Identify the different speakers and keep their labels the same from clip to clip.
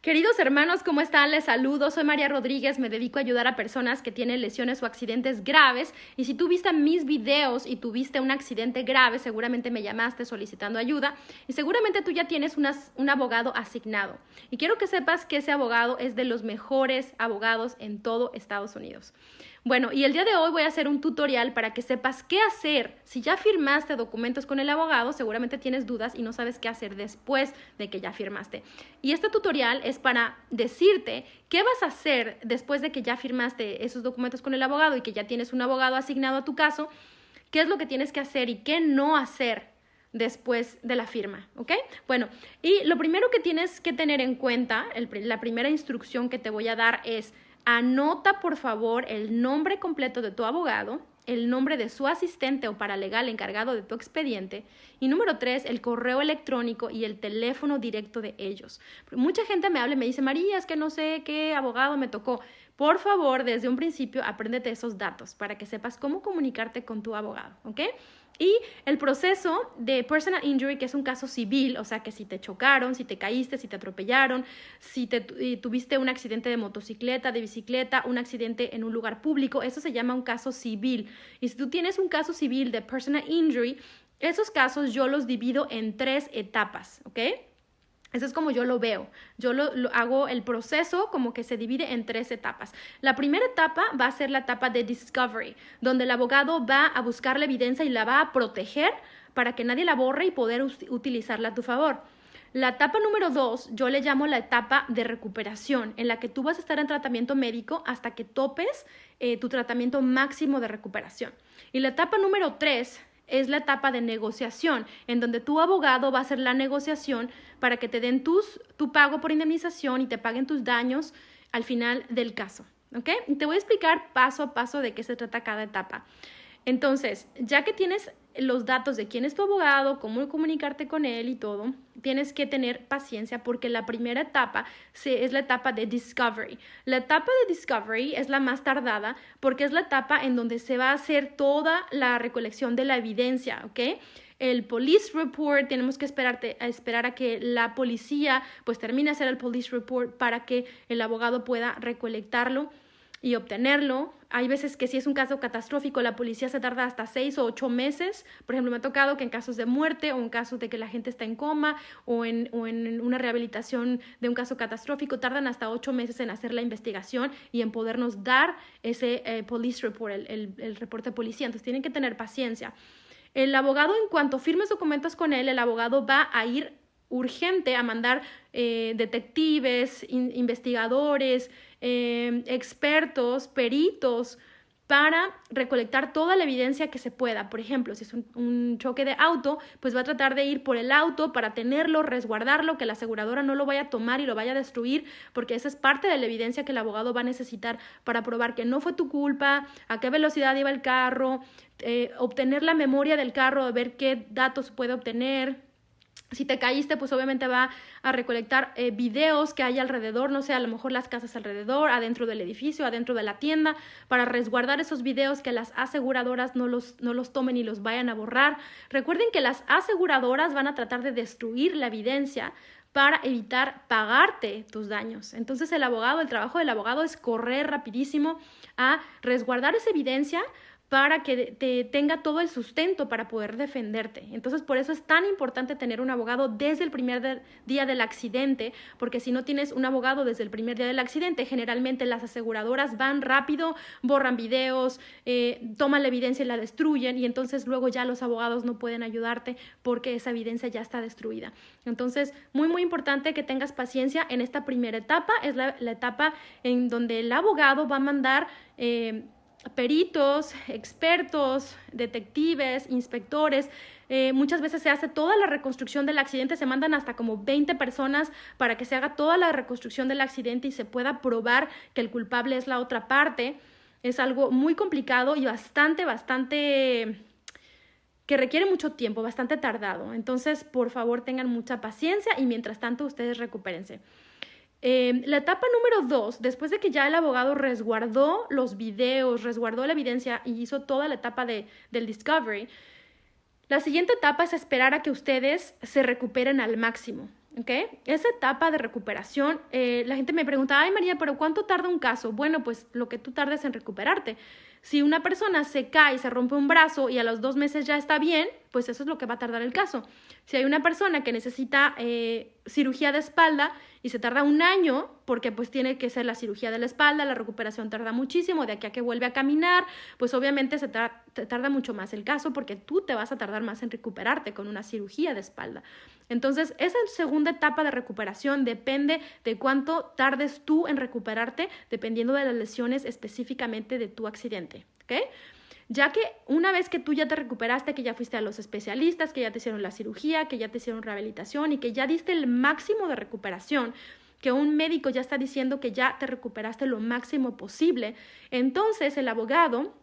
Speaker 1: Queridos hermanos, ¿cómo están? Les saludo, soy María Rodríguez, me dedico a ayudar a personas que tienen lesiones o accidentes graves y si tú viste mis videos y tuviste un accidente grave, seguramente me llamaste solicitando ayuda y seguramente tú ya tienes un abogado asignado. Y quiero que sepas que ese abogado es de los mejores abogados en todo Estados Unidos. Bueno, y el día de hoy voy a hacer un tutorial para que sepas qué hacer. Si ya firmaste documentos con el abogado, seguramente tienes dudas y no sabes qué hacer después de que ya firmaste. Y este tutorial es para decirte qué vas a hacer después de que ya firmaste esos documentos con el abogado y que ya tienes un abogado asignado a tu caso, qué es lo que tienes que hacer y qué no hacer después de la firma, ¿ok? Bueno, y lo primero que tienes que tener en cuenta, la primera instrucción que te voy a dar es: anota, por favor, el nombre completo de tu abogado, el nombre de su asistente o paralegal encargado de tu expediente y número 3, el correo electrónico y el teléfono directo de ellos. Mucha gente me habla y me dice: María, es que no sé qué abogado me tocó. Por favor, desde un principio, apréndete esos datos para que sepas cómo comunicarte con tu abogado, ¿ok? Y el proceso de personal injury, que es un caso civil, o sea que si te chocaron, si te caíste, si te atropellaron, si tuviste un accidente de motocicleta, de bicicleta, un accidente en un lugar público, eso se llama un caso civil. Y si tú tienes un caso civil de personal injury, esos casos yo los divido en 3 etapas, ¿ok? Eso es como yo lo veo. Yo lo hago el proceso como que se divide en 3 etapas. La primera etapa va a ser la etapa de discovery, donde el abogado va a buscar la evidencia y la va a proteger para que nadie la borre y poder utilizarla a tu favor. La etapa número 2, yo le llamo la etapa de recuperación, en la que tú vas a estar en tratamiento médico hasta que topes tu tratamiento máximo de recuperación. Y la etapa número 3 es la etapa de negociación, en donde tu abogado va a hacer la negociación para que te den tu pago por indemnización y te paguen tus daños al final del caso, ¿ok? Te voy a explicar paso a paso de qué se trata cada etapa. Entonces, ya que tienes los datos de quién es tu abogado, cómo comunicarte con él y todo, tienes que tener paciencia porque la primera etapa es la etapa de discovery. La etapa de discovery es la más tardada porque es la etapa en donde se va a hacer toda la recolección de la evidencia, ¿ok? El police report, tenemos que esperar a que la policía pues termine de hacer el police report para que el abogado pueda recolectarlo y obtenerlo. Hay veces que si es un caso catastrófico, la policía se tarda hasta 6 o 8 meses. Por ejemplo, me ha tocado que en casos de muerte o en casos de que la gente está en coma o en una rehabilitación de un caso catastrófico, tardan hasta 8 meses en hacer la investigación y en podernos dar ese police report, el reporte de policía. Entonces tienen que tener paciencia. El abogado, en cuanto firmes documentos con él, el abogado va a ir urgente a mandar detectives, investigadores, expertos, peritos, para recolectar toda la evidencia que se pueda. Por ejemplo, si es un choque de auto, pues va a tratar de ir por el auto para tenerlo, resguardarlo, que la aseguradora no lo vaya a tomar y lo vaya a destruir, porque esa es parte de la evidencia que el abogado va a necesitar para probar que no fue tu culpa, a qué velocidad iba el carro, obtener la memoria del carro, ver qué datos puede obtener. Si te caíste, pues obviamente va a recolectar videos que hay alrededor, no sé, a lo mejor las casas alrededor, adentro del edificio, adentro de la tienda, para resguardar esos videos, que las aseguradoras no los tomen y los vayan a borrar. Recuerden que las aseguradoras van a tratar de destruir la evidencia para evitar pagarte tus daños. Entonces el trabajo del abogado es correr rapidísimo a resguardar esa evidencia para que te tenga todo el sustento para poder defenderte. Entonces, por eso es tan importante tener un abogado desde el primer día del accidente, porque si no tienes un abogado desde el primer día del accidente, generalmente las aseguradoras van rápido, borran videos, toman la evidencia y la destruyen, y entonces luego ya los abogados no pueden ayudarte porque esa evidencia ya está destruida. Entonces, muy, muy importante que tengas paciencia en esta primera etapa. Es la etapa en donde el abogado va a mandar peritos, expertos, detectives, inspectores. Muchas veces se hace toda la reconstrucción del accidente, se mandan hasta como 20 personas para que se haga toda la reconstrucción del accidente y se pueda probar que el culpable es la otra parte. Es algo muy complicado y bastante que requiere mucho tiempo, bastante tardado. Entonces, por favor, tengan mucha paciencia y mientras tanto ustedes recupérense. La etapa número 2, después de que ya el abogado resguardó los videos, resguardó la evidencia y hizo toda la etapa del discovery, la siguiente etapa es esperar a que ustedes se recuperen al máximo. ¿ok? Esa etapa de recuperación, la gente me pregunta, ay María, pero ¿cuánto tarda un caso? Bueno, pues lo que tú tardes en recuperarte. Si una persona se cae, se rompe un brazo y a los 2 meses ya está bien, pues eso es lo que va a tardar el caso. Si hay una persona que necesita cirugía de espalda y se tarda 1 año, porque pues tiene que ser la cirugía de la espalda, la recuperación tarda muchísimo, de aquí a que vuelve a caminar, pues obviamente tarda mucho más el caso porque tú te vas a tardar más en recuperarte con una cirugía de espalda. Entonces, esa segunda etapa de recuperación depende de cuánto tardes tú en recuperarte, dependiendo de las lesiones específicamente de tu accidente, ¿ok? Ya que una vez que tú ya te recuperaste, que ya fuiste a los especialistas, que ya te hicieron la cirugía, que ya te hicieron rehabilitación y que ya diste el máximo de recuperación, que un médico ya está diciendo que ya te recuperaste lo máximo posible, entonces el abogado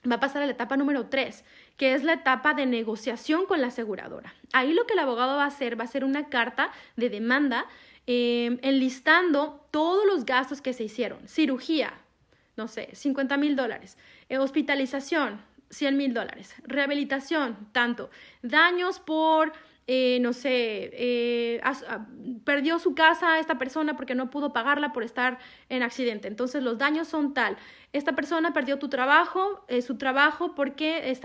Speaker 1: va a pasar a la etapa número 3, que es la etapa de negociación con la aseguradora. Ahí lo que el abogado va a hacer una carta de demanda enlistando todos los gastos que se hicieron. Cirugía, no sé, $50,000. Hospitalización, $100,000. Rehabilitación, tanto. Daños por, no sé, perdió su casa esta persona porque no pudo pagarla por estar en accidente. Entonces los daños son tal. Esta persona perdió su trabajo porque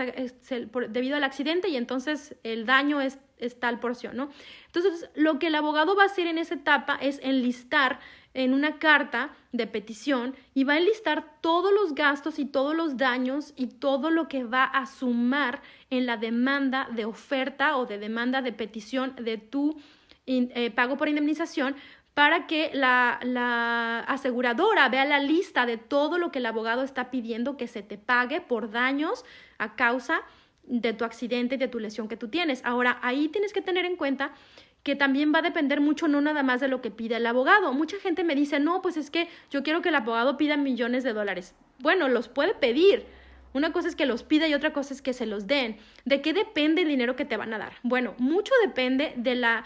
Speaker 1: debido al accidente y entonces el daño es tal porción, ¿no? Entonces lo que el abogado va a hacer en esa etapa es enlistar en una carta de petición y va a enlistar todos los gastos y todos los daños y todo lo que va a sumar en la demanda de oferta o de demanda de petición de tu pago por indemnización para que la aseguradora vea la lista de todo lo que el abogado está pidiendo que se te pague por daños a causa de tu accidente y de tu lesión que tú tienes. Ahora, ahí tienes que tener en cuenta que también va a depender mucho no nada más de lo que pide el abogado. Mucha gente me dice, no, pues es que yo quiero que el abogado pida millones de dólares. Bueno, los puede pedir. Una cosa es que los pida y otra cosa es que se los den. ¿De qué depende el dinero que te van a dar? Bueno, mucho depende de la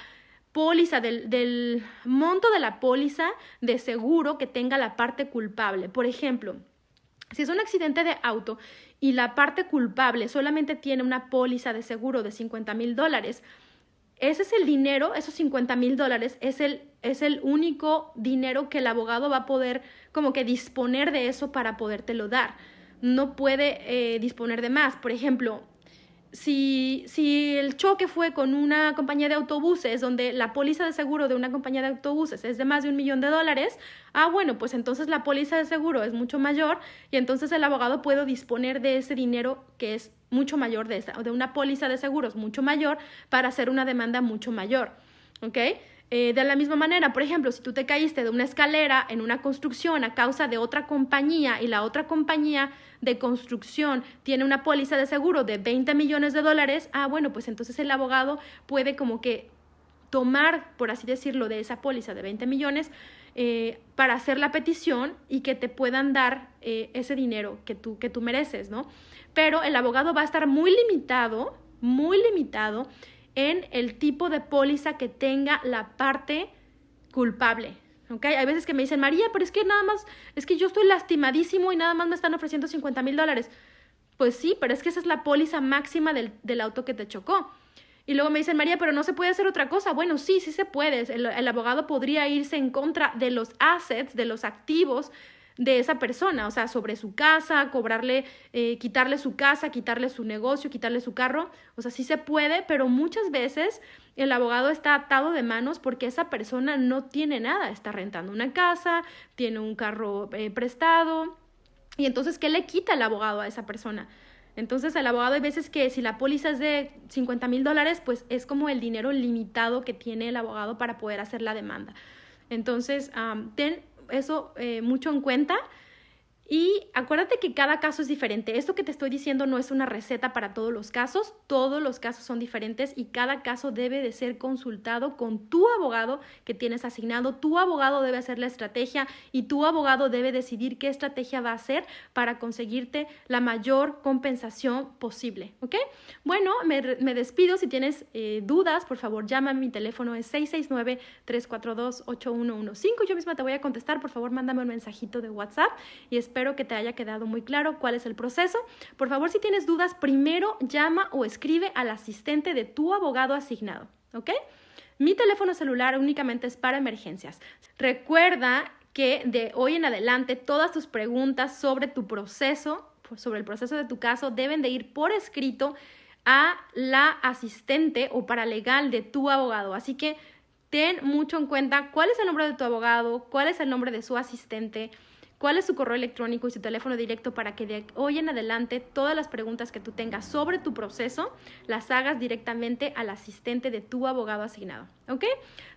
Speaker 1: póliza, del monto de la póliza de seguro que tenga la parte culpable. Por ejemplo, si es un accidente de auto y la parte culpable solamente tiene una póliza de seguro de $50,000, ese es el dinero, esos $50,000 es el único dinero que el abogado va a poder como que disponer de eso para podértelo dar. No puede disponer de más. Por ejemplo, si el choque fue con una compañía de autobuses donde la póliza de seguro de una compañía de autobuses es de más de $1 millón, bueno, pues entonces la póliza de seguro es mucho mayor y entonces el abogado puede disponer de ese dinero que es mucho mayor de una póliza de seguros mucho mayor para hacer una demanda mucho mayor, ¿ok? De la misma manera, por ejemplo, si tú te caíste de una escalera en una construcción a causa de otra compañía y la otra compañía de construcción tiene una póliza de seguro de $20 millones, bueno, pues entonces el abogado puede como que tomar, por así decirlo, de esa póliza de 20 millones para hacer la petición y que te puedan dar ese dinero que tú mereces, ¿no? Pero el abogado va a estar muy limitado en el tipo de póliza que tenga la parte culpable, ¿ok? Hay veces que me dicen, María, pero es que yo estoy lastimadísimo y nada más me están ofreciendo $50,000. Pues sí, pero es que esa es la póliza máxima del auto que te chocó. Y luego me dicen, María, pero no se puede hacer otra cosa. Bueno, sí se puede. El abogado podría irse en contra de los assets, de los activos de esa persona, o sea, sobre su casa, quitarle su casa, quitarle su negocio, quitarle su carro. O sea, sí se puede, pero muchas veces el abogado está atado de manos porque esa persona no tiene nada. Está rentando una casa, tiene un carro prestado. Y entonces, ¿qué le quita el abogado a esa persona? Entonces, el abogado hay veces que si la póliza es de $50,000, pues es como el dinero limitado que tiene el abogado para poder hacer la demanda. Entonces, ten eso mucho en cuenta y acuérdate que cada caso es diferente. Esto que te estoy diciendo no es una receta para todos los casos son diferentes y cada caso debe de ser consultado con tu abogado que tienes asignado. Tu abogado debe hacer la estrategia y tu abogado debe decidir qué estrategia va a hacer para conseguirte la mayor compensación posible, ¿ok? Bueno, me despido. Si tienes dudas, por favor, llámame. Mi teléfono es 669-342-8115. Yo misma te voy a contestar. Por favor, mándame un mensajito de WhatsApp y espero que te haya quedado muy claro cuál es el proceso. Por favor, si tienes dudas, primero llama o escribe al asistente de tu abogado asignado, ¿ok? Mi teléfono celular únicamente es para emergencias. Recuerda que de hoy en adelante todas tus preguntas sobre tu proceso, sobre el proceso de tu caso, deben de ir por escrito a la asistente o paralegal de tu abogado. Así que ten mucho en cuenta cuál es el nombre de tu abogado, cuál es el nombre de su asistente, cuál es su correo electrónico y su teléfono directo para que de hoy en adelante todas las preguntas que tú tengas sobre tu proceso las hagas directamente al asistente de tu abogado asignado. ¿Ok?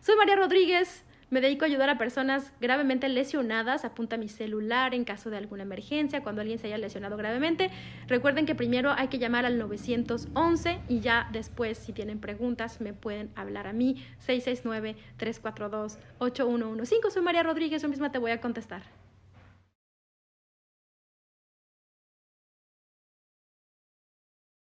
Speaker 1: Soy María Rodríguez. Me dedico a ayudar a personas gravemente lesionadas. Apunta mi celular en caso de alguna emergencia, cuando alguien se haya lesionado gravemente. Recuerden que primero hay que llamar al 911 y ya después, si tienen preguntas, me pueden hablar a mí, 669-342-8115. Soy María Rodríguez, yo misma te voy a contestar.